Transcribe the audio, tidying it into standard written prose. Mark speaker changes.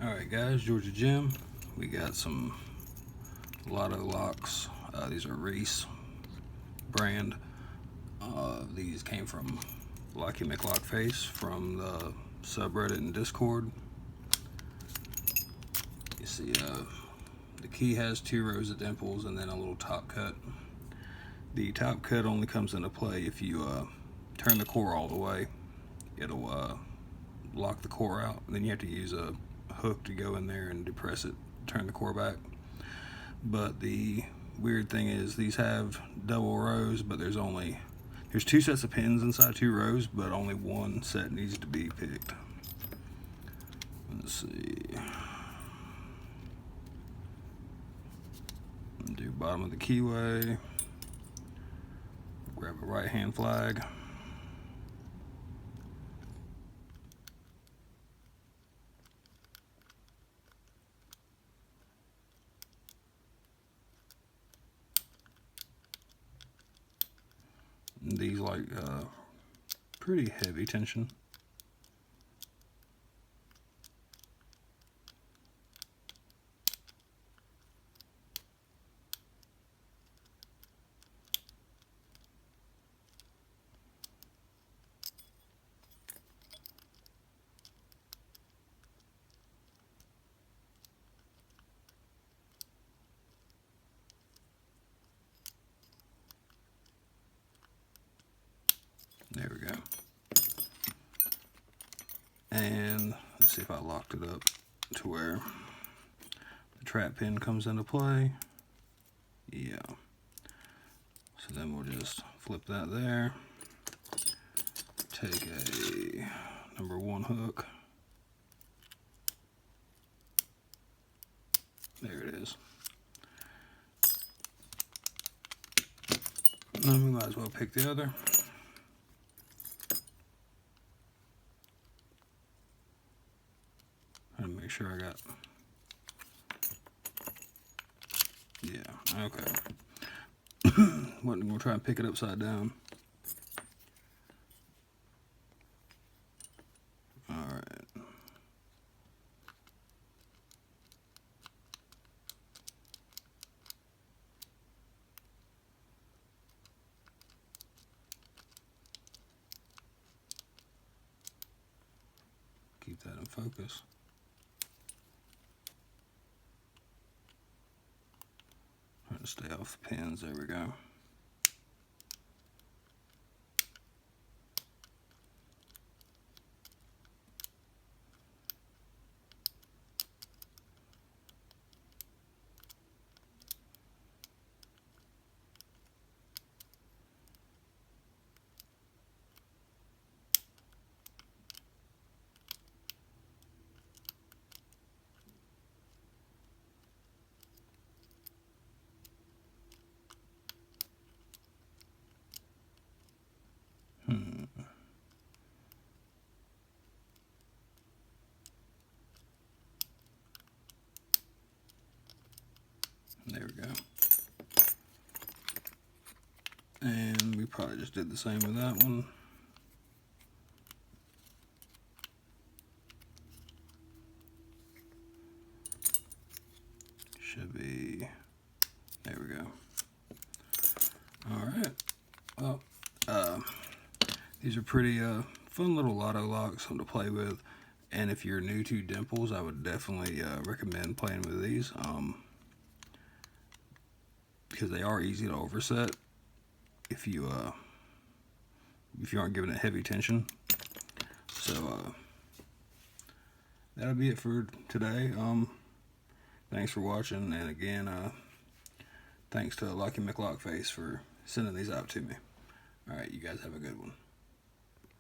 Speaker 1: Alright guys, Georgia Jim. We got some LOTO locks. These are Reece brand. These came from Lucky McLockface from the subreddit and Discord. You see the key has 2 rows of dimples and then a little top cut. The top cut only comes into play if you turn the core all the way. It'll lock the core out. Then you have to use a hook to go in there and depress it, turn the core back. But the weird thing is these have double rows, but there's 2 sets of pins inside 2 rows, but only 1 set needs to be picked. Let's see. Do bottom of the keyway. Grab a right hand flag. These like pretty heavy tension. There we go. And let's see if I locked it up to where the trap pin comes into play. Yeah. So then we'll just flip that there. Take a number 1 hook. There it is. And then we might as well pick the other. And make sure I got, yeah, okay. We'll try and pick it upside down. All right. Keep that in focus. Trying to stay off the pins. There we go. There we go. And we probably just did the same with that one. Should be, there we go. All right, well, these are pretty fun little LOTO locks, something to play with. And if you're new to dimples, I would definitely recommend playing with these. Because they are easy to overset if you aren't giving it heavy tension. So that'll be it for today. Thanks for watching, and again, thanks to Lucky McLockface for sending these out to me. All right, you guys have a good one.